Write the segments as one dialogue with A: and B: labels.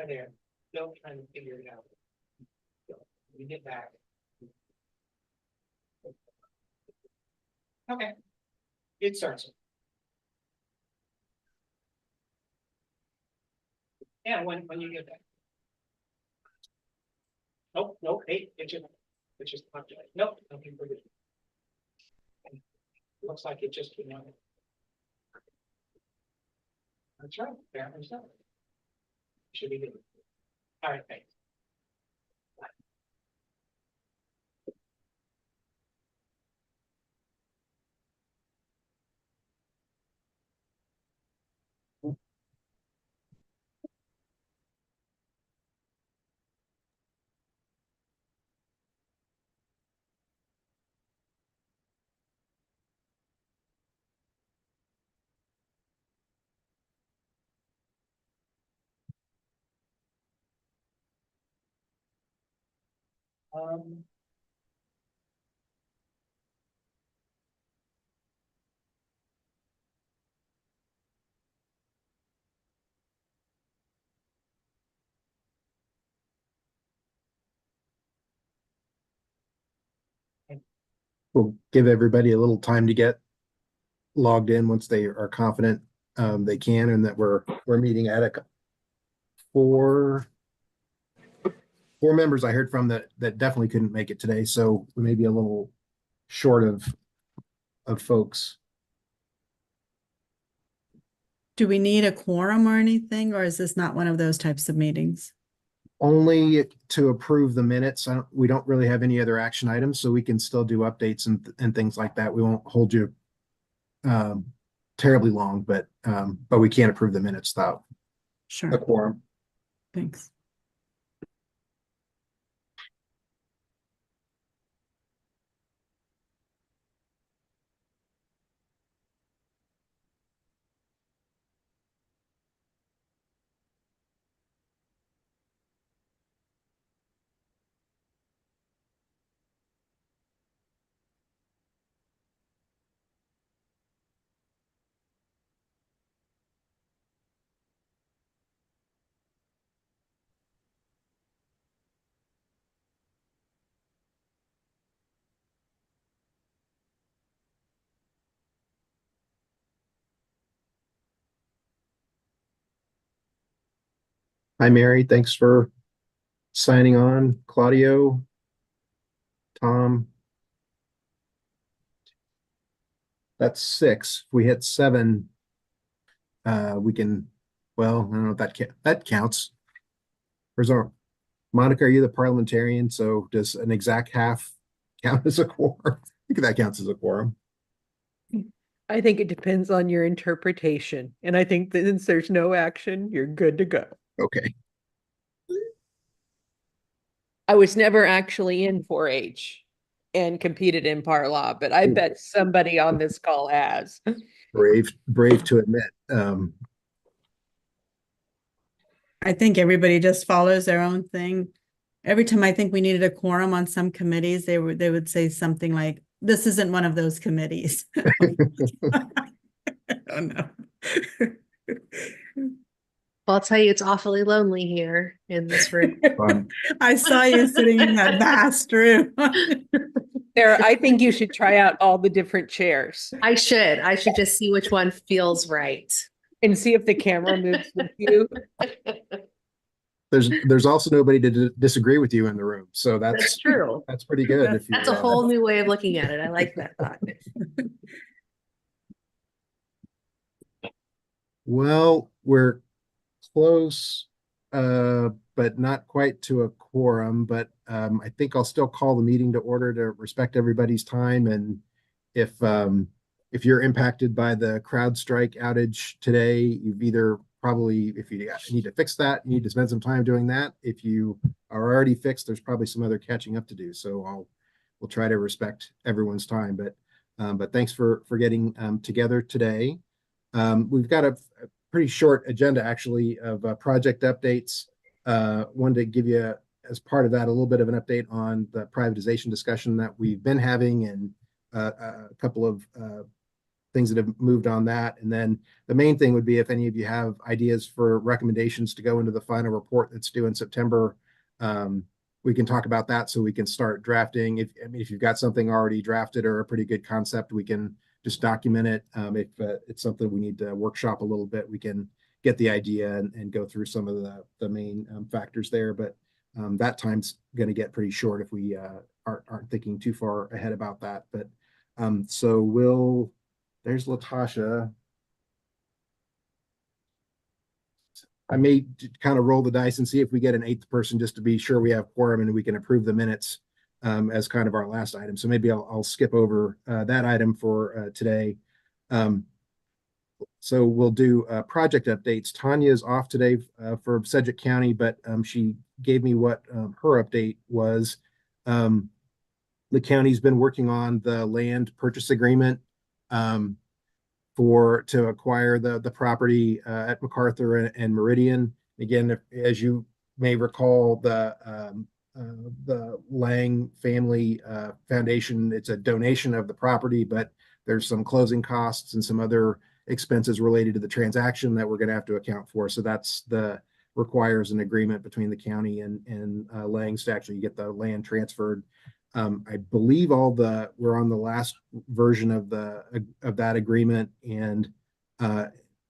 A: there, still trying to figure it out. So we get back. Okay. It starts. Yeah, when you get back. Nope, hey, it's just nope, nothing for this. Looks like it just came out. That's right, fair enough. Should be good. All right, thanks. Um,
B: We'll give everybody a little time to get logged in once they are confident they can, and that we're meeting at four members I heard from that definitely couldn't make it today, so we may be a little short of folks.
C: Do we need a quorum or anything, or is this not one of those types of meetings?
B: Only to approve the minutes. We don't really have any other action items, so we can still do updates and things like that. We won't hold you terribly long, but we can't approve the minutes without
C: Sure.
B: a quorum.
C: Thanks.
B: Hi, Mary. Thanks for signing on. Claudio, Tom. That's 6. If we hit 7, we can, well, I don't know if that counts. Where's our Monica? Are you the parliamentarian? So does an exact half count as a quorum? I think that counts as a quorum.
D: I think it depends on your interpretation. And I think that since there's no action, you're good to go.
B: Okay.
D: I was never actually in 4-H and competed in Parla, but I bet somebody on this call has.
B: Brave to admit.
C: I think everybody just follows their own thing. Every time I think we needed a quorum on some committees, they would say something like, "This isn't one of those committees." Oh no.
E: Well, I'll tell you, it's awfully lonely here in this room.
C: I saw you sitting in that vast room.
D: Sarah, I think you should try out all the different chairs
E: I should just see which one feels right.
D: and see if the camera moves with you.
B: There's also nobody to disagree with you in the room, so
E: That's true.
B: That's pretty good. If
E: That's a whole new way of looking at it. I like that thought.
B: Well, we're close, but not quite to a quorum. But I think I'll still call the meeting to order to respect everybody's time. And if you're impacted by the CrowdStrike outage today, you've either probably, if you need to fix that, you need to spend some time doing that. If you are already fixed, there's probably some other catching up to do. So we'll try to respect everyone's time. But thanks for getting together today. We've got a pretty short agenda actually of project updates. Wanted to give you, as part of that, a little bit of an update on the privatization discussion that we've been having, and a couple of things that have moved on that. And then the main thing would be if any of you have ideas for recommendations to go into the final report that's due in September, we can talk about that so we can start drafting. If you've got something already drafted or a pretty good concept, we can just document it. If it's something we need to workshop a little bit, we can get the idea and go through some of the main factors there. But that time's going to get pretty short if we aren't thinking too far ahead about that. But so there's Latasha. I may kind of roll the dice and see if we get an eighth person just to be sure we have quorum and we can approve the minutes as kind of our last item. So maybe I'll skip over that item for today. So we'll do project updates. Tanya is off today for Sedgwick County, but she gave me what her update was. The county's been working on the land purchase agreement to acquire the property at MacArthur and Meridian. Again, as you may recall, the Lang Family Foundation, it's a donation of the property, but there's some closing costs and some other expenses related to the transaction that we're going to have to account for. So requires an agreement between the county and Langs to actually get the land transferred. I believe we're on the last version of that agreement, and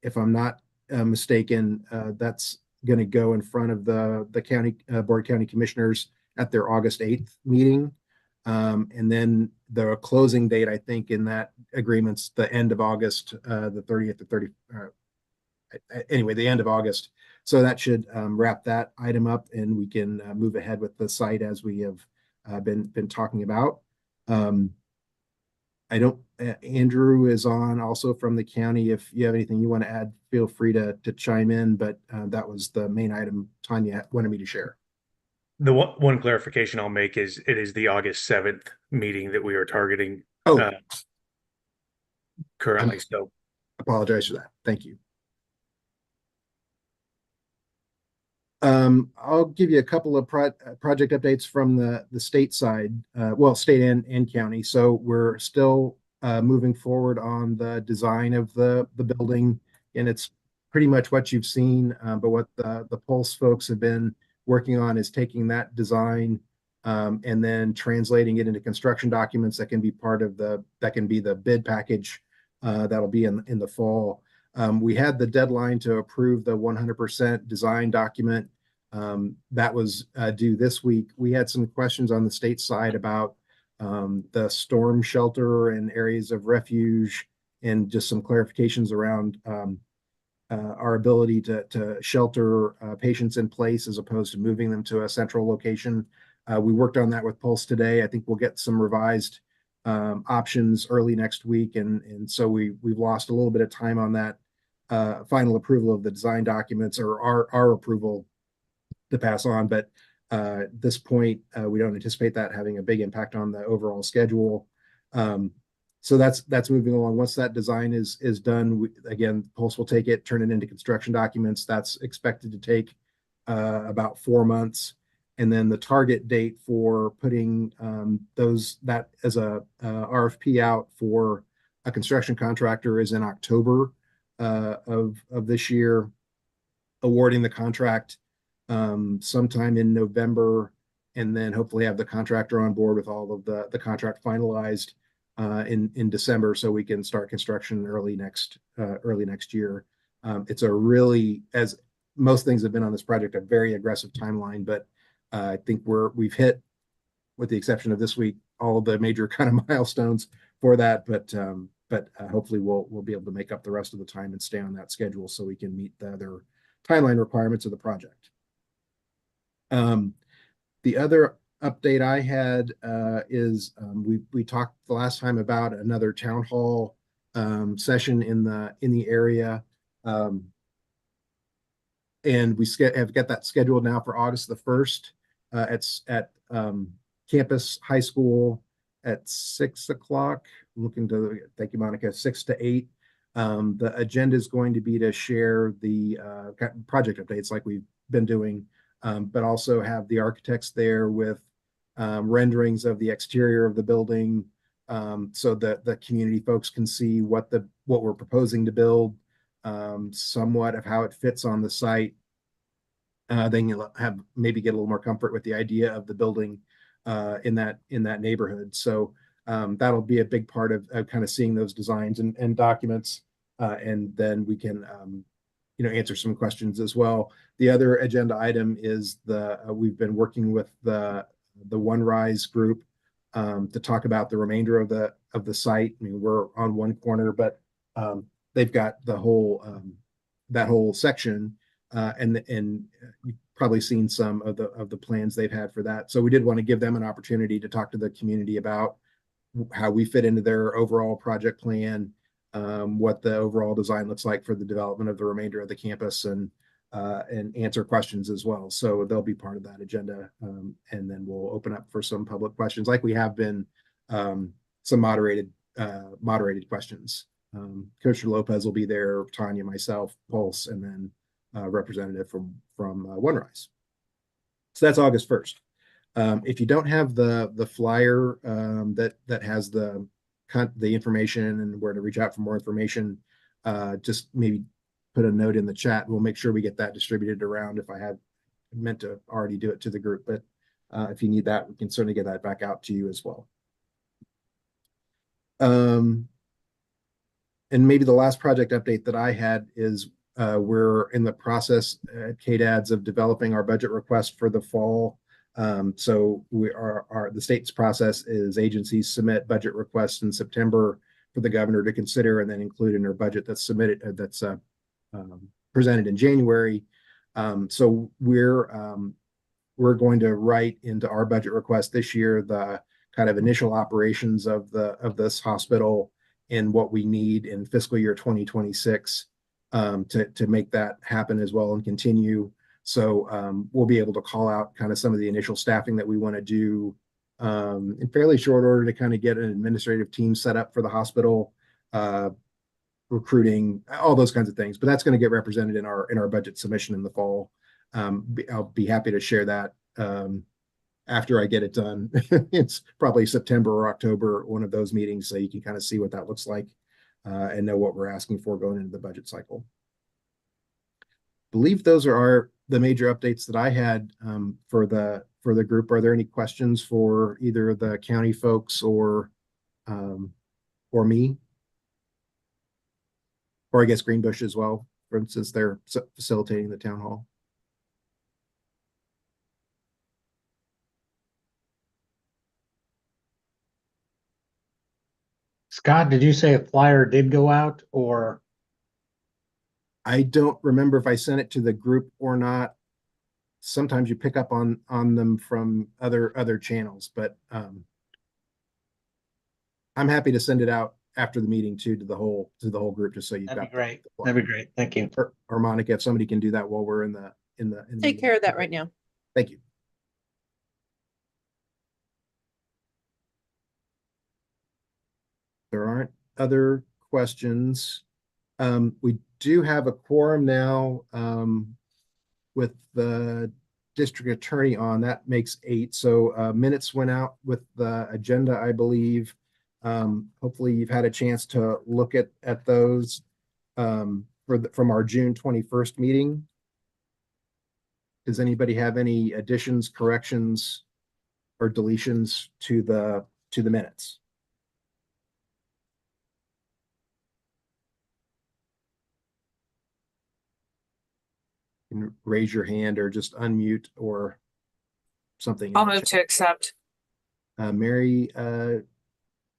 B: if I'm not mistaken, that's going to go in front of the county board of county commissioners at their August 8th meeting, and then the closing date, I think, in that agreement's the end of August, the 30th to 30. Anyway, the end of August. So that should wrap that item up, and we can move ahead with the site as we have been talking about. Andrew is on also from the county. If you have anything you want to add, feel free to chime in, but that was the main item Tanya wanted me to share.
F: The one clarification I'll make is it is the August 7th meeting that we are targeting currently. So
B: apologize for that. Thank you. I'll give you a couple of project updates from the state side, state and county. So we're still moving forward on the design of the building, and it's pretty much what you've seen. But what the Pulse folks have been working on is taking that design and then translating it into construction documents that can be the bid package that'll be in the fall. We had the deadline to approve the 100% design document. That was due this week. We had some questions on the state side about the storm shelter and areas of refuge, and just some clarifications around our ability to shelter patients in place as opposed to moving them to a central location. We worked on that with Pulse today. I think we'll get some revised options early next week, and so we've lost a little bit of time on that final approval of the design documents, or our approval to pass on. But at this point, we don't anticipate that having a big impact on the overall schedule. So that's moving along. Once that design is done, again, Pulse will take it, turn it into construction documents. That's expected to take about 4 months. And then the target date for putting that as a RFP out for a construction contractor is in October of this year, awarding the contract sometime in November, and then hopefully have the contractor on board with all of the contract finalized in December, so we can start construction early next year. It's a really, as most things have been on this project, a very aggressive timeline, but I think we've hit, with the exception of this week, all of the major kind of milestones for that. But hopefully we'll be able to make up the rest of the time and stay on that schedule so we can meet the other timeline requirements of the project. The other update I had is we talked the last time about another town hall session in the area, and we have got that scheduled now for August the 1st at Campus High School at 6 o'clock. Thank you, Monica, 6 to 8. The agenda is going to be to share the project updates like we've been doing, but also have the architects there with renderings of the exterior of the building, so that the community folks can see what the what we're proposing to build, somewhat of how it fits on the site. Then you'll have maybe get a little more comfort with the idea of the building in that neighborhood. So that'll be a big part of kind of seeing those designs and documents, and then we can answer some questions as well. The other agenda item is we've been working with the One Rise group to talk about the remainder of the site. I mean, we're on one corner, but they've got the whole that whole section, and you've probably seen some of the plans they've had for that. So we did want to give them an opportunity to talk to the community about how we fit into their overall project plan, what the overall design looks like for the development of the remainder of the campus, and answer questions as well. So they'll be part of that agenda, and then we'll open up for some public questions, like we have been, some moderated questions. Commissioner Lopez will be there, Tanya, myself, Pulse, and then representative from One Rise. So that's August 1st. If you don't have the flyer that has the information and where to reach out for more information, just maybe put a note in the chat. We'll make sure we get that distributed around. If I had meant to already do it to the group, but if you need that, we can certainly get that back out to you as well. And maybe the last project update that I had is we're in the process at KDADS of developing our budget request for the fall. So the state's process is agencies submit budget requests in September for the governor to consider and then include in her budget that's submitted, that's presented in January. So we're going to write into our budget request this year the kind of initial operations of this hospital and what we need in fiscal year 2026 to make that happen as well and continue. So we'll be able to call out kind of some of the initial staffing that we want to do in fairly short order to kind of get an administrative team set up for the hospital, recruiting, all those kinds of things. But that's going to get represented in our budget submission in the fall. I'll be happy to share that after I get it done. It's probably September or October, one of those meetings, so you can kind of see what that looks like and know what we're asking for going into the budget cycle. Believe those are the major updates that I had for the group. Are there any questions for either the county folks or me? Or I guess Greenbush as well, for instance, they're facilitating the town hall.
A: Scott, did you say a flyer did go out, or?
B: I don't remember if I sent it to the group or not. Sometimes you pick up on them from other channels, but I'm happy to send it out after the meeting too to the whole group, just so you've
A: That'd
B: got
A: be great. That'd be great. Thank you.
B: Or Monica, if somebody can do that while we're in the
D: Take care of that right now.
B: Thank you. There aren't other questions. We do have a quorum now with the district attorney on. That makes 8. So minutes went out with the agenda, I believe. Hopefully you've had a chance to look at those from our June 21st meeting. Does anybody have any additions, corrections, or deletions to the minutes? You can raise your hand or just unmute or something.
G: I'll move to accept.
B: Mary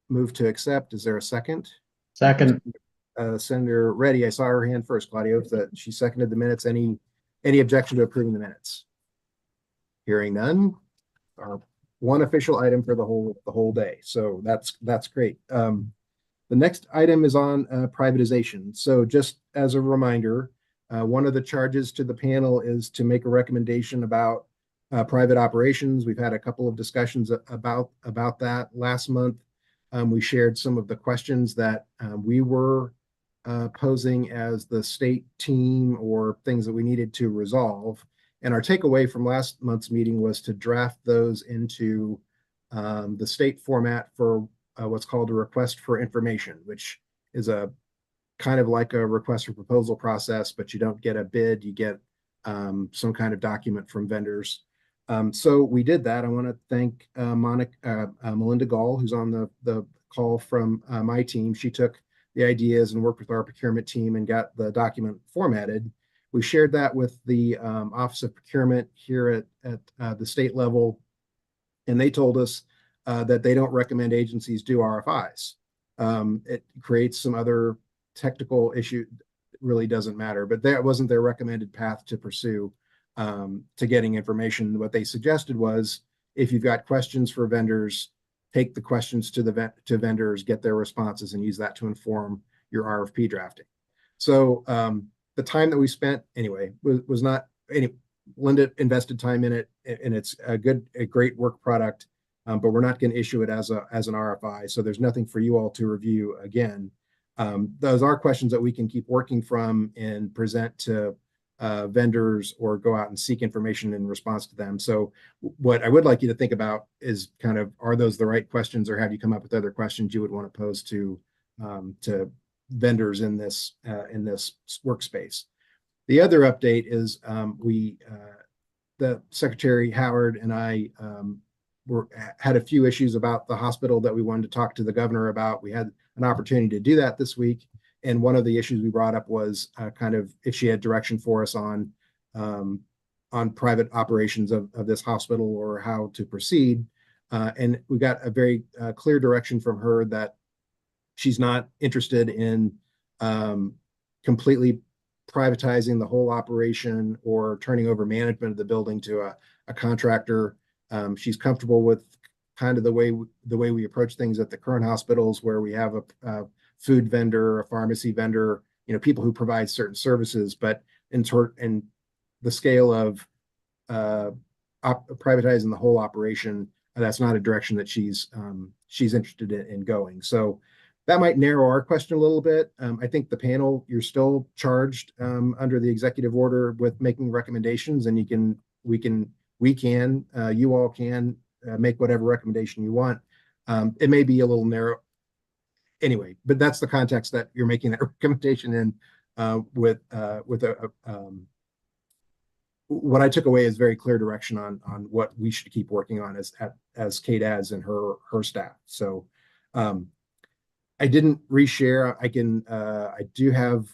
B: moved to accept. Is there a second?
A: Second.
B: Senator Reddy, I saw her hand first, Claudio, that she seconded the minutes. Any objection to approving the minutes? Hearing none. Our one official item for the whole day. So that's great. The next item is on privatization. So just as a reminder, one of the charges to the panel is to make a recommendation about private operations. We've had a couple of discussions about that last month. We shared some of the questions that we were posing as the state team or things that we needed to resolve. And our takeaway from last month's meeting was to draft those into the state format for what's called a request for information, which is a kind of like a request for proposal process, but you don't get a bid, you get some kind of document from vendors. So we did that. I want to thank Melinda Gall, who's on the call from my team. She took the ideas and worked with our procurement team and got the document formatted. We shared that with the Office of Procurement here at the state level, and they told us that they don't recommend agencies do RFIs. It creates some other technical issue. Really doesn't matter, but that wasn't their recommended path to pursue to getting information. What they suggested was, if you've got questions for vendors, take the questions to vendors, get their responses, and use that to inform your RFP drafting. So the time that we spent anyway was not any. Linda invested time in it, and it's a great work product. But we're not going to issue it as an RFI. So there's nothing for you all to review again. Those are questions that we can keep working from and present to vendors or go out and seek information in response to them. So what I would like you to think about is kind of, are those the right questions, or have you come up with other questions you would want to pose to vendors in this workspace? The other update is the Secretary Howard and I had a few issues about the hospital that we wanted to talk to the governor about. We had an opportunity to do that this week. And one of the issues we brought up was kind of if she had direction for us on private operations of this hospital or how to proceed. And we got a very clear direction from her that she's not interested in completely privatizing the whole operation or turning over management of the building to a contractor. She's comfortable with kind of the way we approach things at the current hospitals, where we have a food vendor, a pharmacy vendor, people who provide certain services. But in the scale of privatizing the whole operation, that's not a direction that she's interested in going. So that might narrow our question a little bit. I think the panel, you're still charged under the executive order with making recommendations, and you all can make whatever recommendation you want. It may be a little narrow anyway, but that's the context that you're making that recommendation in. What I took away is very clear direction on what we should keep working on as Kate adds and her staff. So I didn't reshare. I do have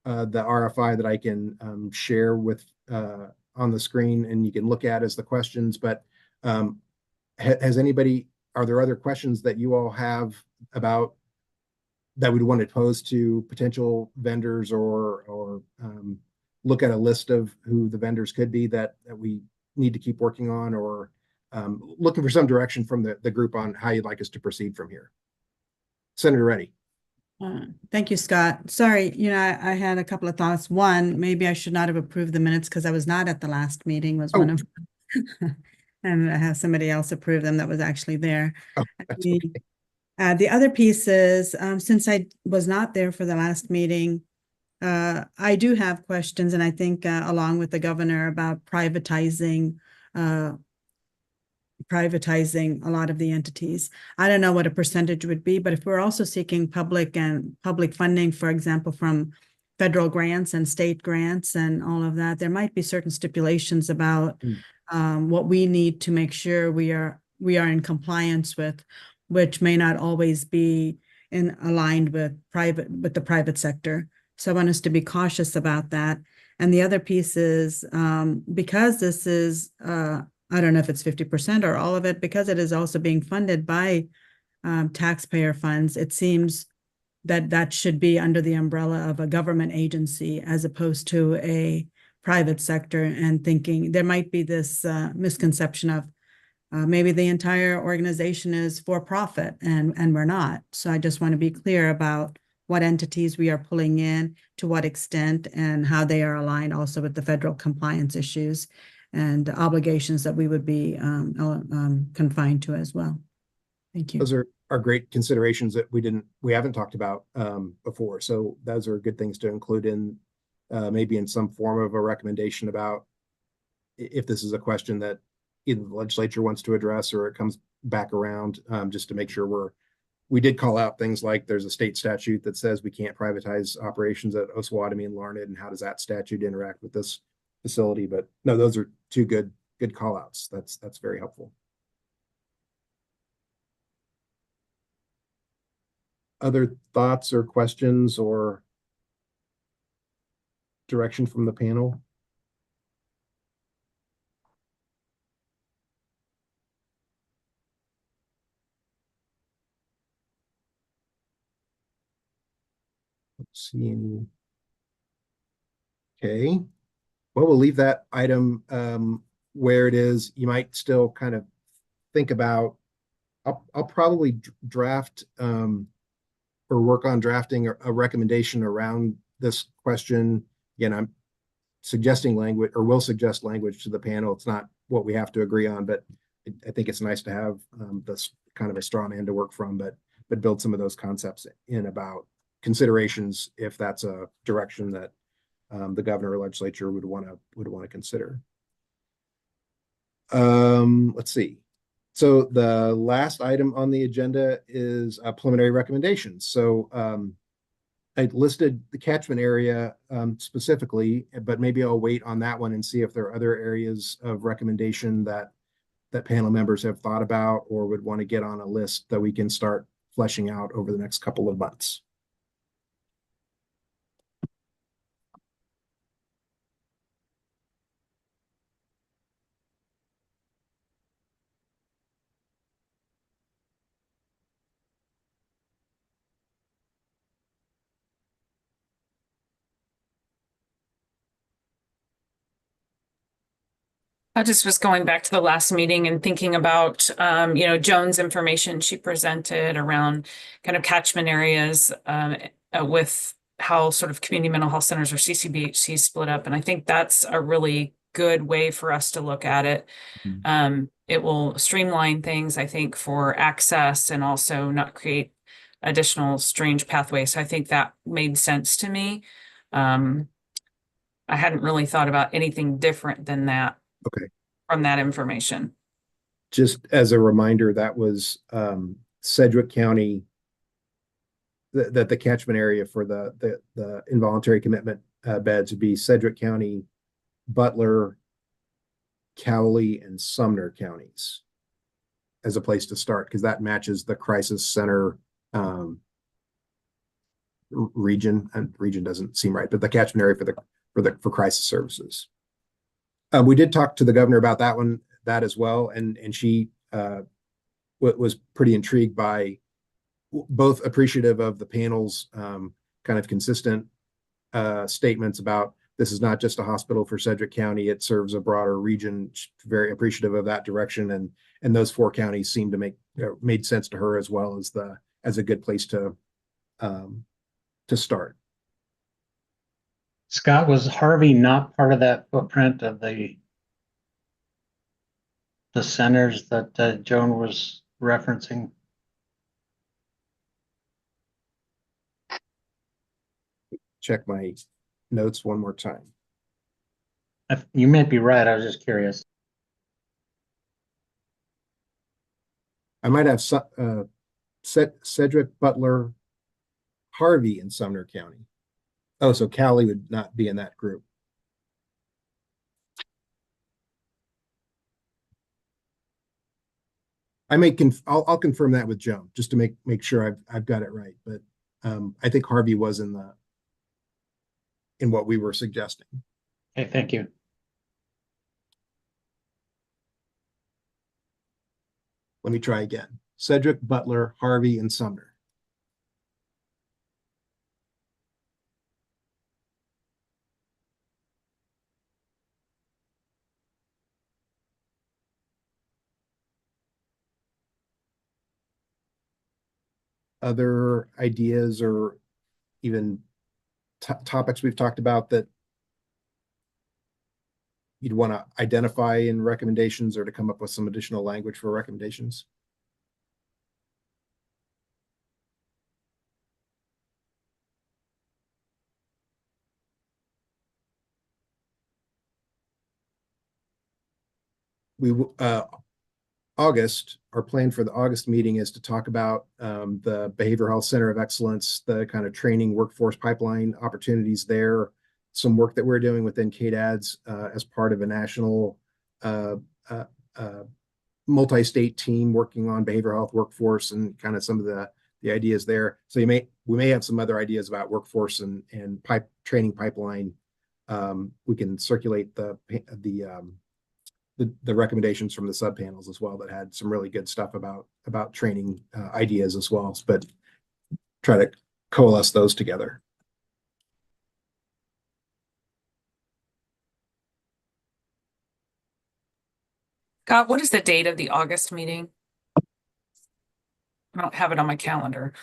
B: the RFI that I can share with on the screen, and you can look at as the questions. But are there other questions that you all have about that we'd want to pose to potential vendors, or look at a list of who the vendors could be that we need to keep working on, or looking for some direction from the group on how you'd like us to proceed from here? Senator Reddy.
C: Thank you, Scott. Sorry, I had a couple of thoughts. One, maybe I should not have approved the minutes because I was not at the last meeting, was one of and I have somebody else approve them that was actually there. The other piece is, since I was not there for the last meeting, I do have questions, and I think along with the governor, about privatizing a lot of the entities. I don't know what a percentage would be, but if we're also seeking public funding, for example, from federal grants and state grants and all of that, there might be certain stipulations about what we need to make sure we are in compliance with, which may not always be aligned with the private sector. So I want us to be cautious about that. And the other piece is, because this is, I don't know if it's 50% or all of it, because it is also being funded by taxpayer funds, it seems that should be under the umbrella of a government agency as opposed to a private sector, and thinking there might be this misconception of maybe the entire organization is for profit, and we're not. So I just want to be clear about what entities we are pulling in, to what extent, and how they are aligned also with the federal compliance issues and obligations that we would be confined to as well. Thank you.
B: Those are great considerations that we haven't talked about before. So those are good things to include in maybe in some form of a recommendation about if this is a question that either the legislature wants to address or it comes back around, just to make sure we did call out things like there's a state statute that says we can't privatize operations at Osawatomie and Larned, and how does that statute interact with this facility? But no, those are two good call outs. That's very helpful. Other thoughts or questions or direction from the panel? Let's see any. Okay. Well, we'll leave that item where it is. You might still kind of think about, I'll probably draft or work on drafting a recommendation around this question. Again, I'm suggesting language, or will suggest language to the panel. It's not what we have to agree on, but I think it's nice to have this kind of a straw man to work from, but build some of those concepts in about considerations if that's a direction that the governor or legislature would want to consider. Let's see. So the last item on the agenda is a preliminary recommendations. So I listed the catchment area specifically, but maybe I'll wait on that one and see if there are other areas of recommendation that panel members have thought about or would want to get on a list that we can start fleshing out over the next couple of months.
G: I just was going back to the last meeting and thinking about, Joan's information she presented around kind of catchment areas with how sort of community mental health centers or CCBHC split up. And I think that's a really good way for us to look at it. It will streamline things, I think, for access and also not create additional strange pathways. So I think that made sense to me. I hadn't really thought about anything different than that.
B: Okay.
G: From that information.
B: Just as a reminder, that was Sedgwick County, that the catchment area for the involuntary commitment beds would be Sedgwick County, Butler, Cowley, and Sumner counties as a place to start, because that matches the crisis center region. And region doesn't seem right, but the catchment area for crisis services. We did talk to the governor about that as well, and she was pretty intrigued by, both appreciative of the panel's kind of consistent statements about this is not just a hospital for Sedgwick County, it serves a broader region. Very appreciative of that direction, and those 4 counties seemed to made sense to her as well as a good place to start.
A: Scott, was Harvey not part of that footprint of the centers that Joan was referencing?
B: Check my notes one more time.
A: You may be right. I was just curious.
B: I might have Sedgwick, Butler, Harvey, and Sumner County. Oh, so Cowley would not be in that group. I'll confirm that with Joan just to make sure I've got it right. But I think Harvey was in what we were suggesting.
A: Okay, thank you.
B: Let me try again. Sedgwick, Butler, Harvey, and Sumner. Other ideas or even topics we've talked about that you'd want to identify in recommendations or to come up with some additional language for recommendations? August, our plan for the August meeting is to talk about the Behavioral Health Center of Excellence, the kind of training workforce pipeline opportunities there, some work that we're doing within KDADS as part of a national multi-state team working on behavioral health workforce and kind of some of the ideas there. So we may have some other ideas about workforce and training pipeline. We can circulate the recommendations from the sub panels as well that had some really good stuff about training ideas as well, but try to coalesce those together.
G: Scott, what is the date of the August meeting? I don't have it on my calendar.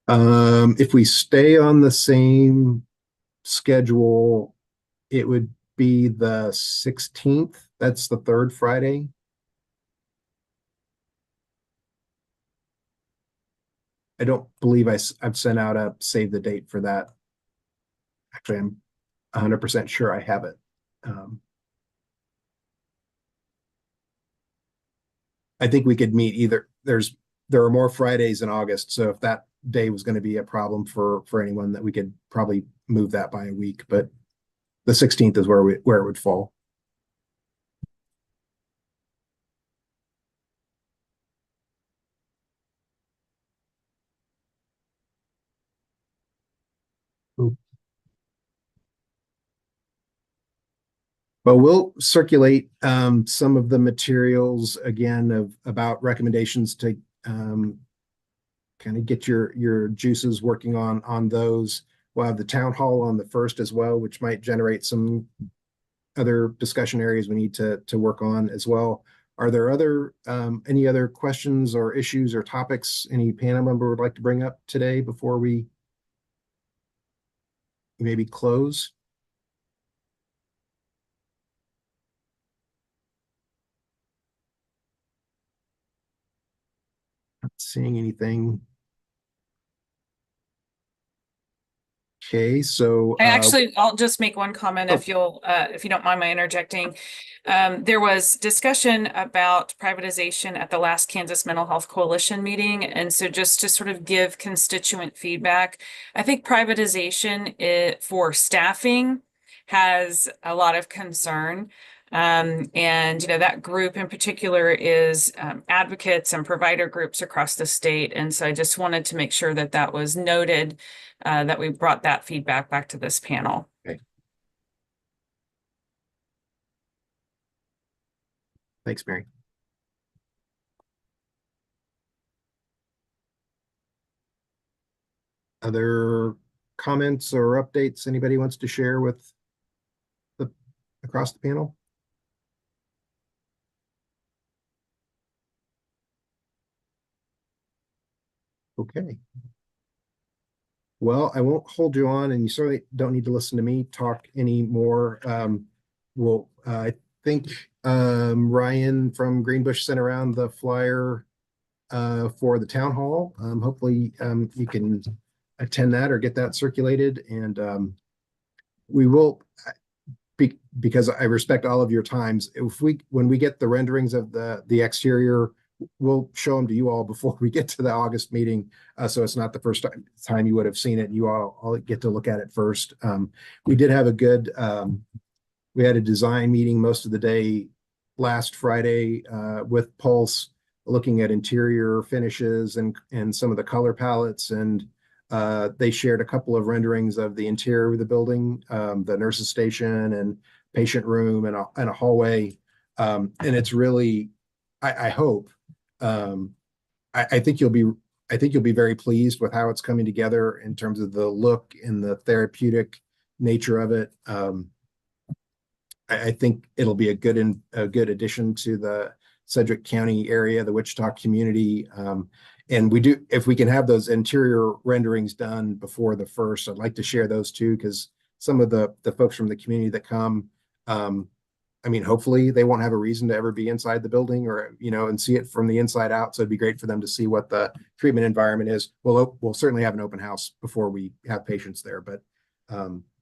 B: If we stay on the same schedule, it would be the 16th. That's the third Friday. I don't believe I've sent out a save the date for that. Actually, I'm 100% sure I have it. I think we could meet either. There are more Fridays in August, so if that day was going to be a problem for anyone, that we could probably move that by a week, but the 16th is where it would fall. But we'll circulate some of the materials again about recommendations to kind of get your juices working on those. We'll have the town hall on the 1st as well, which might generate some other discussion areas we need to work on as well. Are there any other questions or issues or topics any panel member would like to bring up today before we maybe close? Not seeing anything. Okay, so
G: I'll just make one comment if you don't mind my interjecting. There was discussion about privatization at the last Kansas Mental Health Coalition meeting. And so just to sort of give constituent feedback, I think privatization for staffing has a lot of concern. And, that group in particular is advocates and provider groups across the state. And so I just wanted to make sure that that was noted, that we brought that feedback back to this panel.
B: Okay. Thanks, Mary. Other comments or updates anybody wants to share with across the panel? Okay. Well, I won't hold you on, and you certainly don't need to listen to me talk anymore. I think Ryan from Greenbush sent around the flyer for the town hall. Hopefully you can attend that or get that circulated, and we will, because I respect all of your times, when we get the renderings of the exterior, we'll show them to you all before we get to the August meeting. So it's not the first time you would have seen it. You all get to look at it first. We did have we had a design meeting most of the day last Friday with Pulse, looking at interior finishes and some of the color palettes. And they shared a couple of renderings of the interior of the building, the nurse's station and patient room and a hallway. And it's really, I hope, I think you'll be very pleased with how it's coming together in terms of the look and the therapeutic nature of it. I think it'll be a good addition to the Sedgwick County area, the Wichita community. And if we can have those interior renderings done before the 1st, I'd like to share those too, because some of the folks from the community that come, hopefully they won't have a reason to ever be inside the building or, and see it from the inside out. So it'd be great for them to see what the treatment environment is. We'll certainly have an open house before we have patients there, but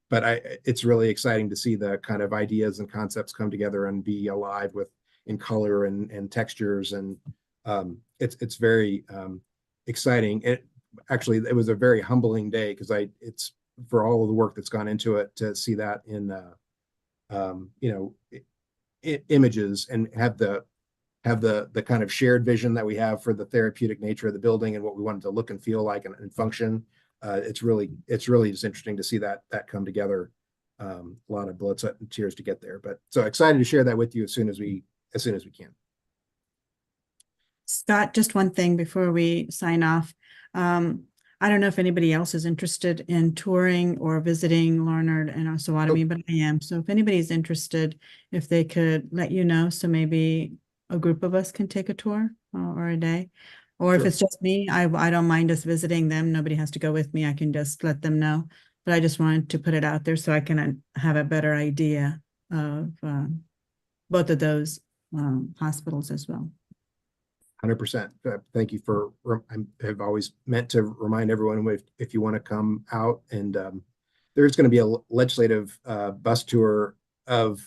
B: but it's really exciting to see the kind of ideas and concepts come together and be alive with in color and textures. And it's very exciting. It was a very humbling day because it's for all of the work that's gone into it to see that in images and have the kind of shared vision that we have for the therapeutic nature of the building and what we want it to look and feel like and function. It's really just interesting to see that come together. A lot of blood, sweat, and tears to get there, but so excited to share that with you as soon as we can.
C: Scott, just one thing before we sign off. I don't know if anybody else is interested in touring or visiting Larned and Osawatomie, but I am. So if anybody's interested, if they could let you know, so maybe a group of us can take a tour or a day. Or if
B: Sure.
C: it's just me, I don't mind us visiting them. Nobody has to go with me. I can just let them know. But I just wanted to put it out there so I can have a better idea of both of those hospitals as well.
B: 100%. Thank you for. I've always meant to remind everyone if you want to come out, and there's going to be a legislative bus tour of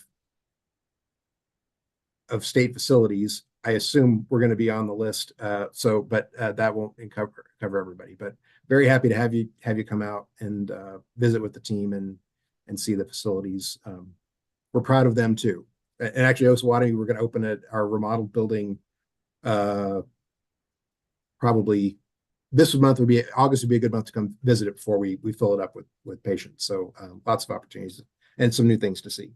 B: state facilities. I assume we're going to be on the list. But that won't cover everybody. But very happy to have you come out and visit with the team and see the facilities. We're proud of them too. And actually, Osawatomie, we're going to open our remodeled building. Probably August would be a good month to come visit it before we fill it up with patients. So lots of opportunities and some new things to see.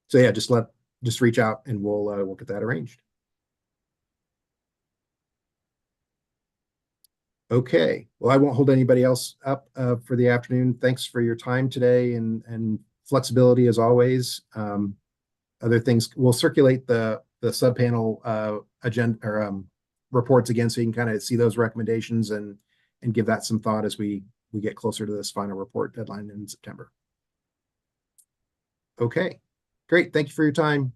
B: So yeah, just reach out and we'll get that arranged. Okay, well, I won't hold anybody else up for the afternoon. Thanks for your time today and flexibility as always. Other things, we'll circulate the sub-panel agenda or reports again, so you can kind of see those recommendations and give that some thought as we get closer to this final report deadline in September. Okay, great. Thank you for your time.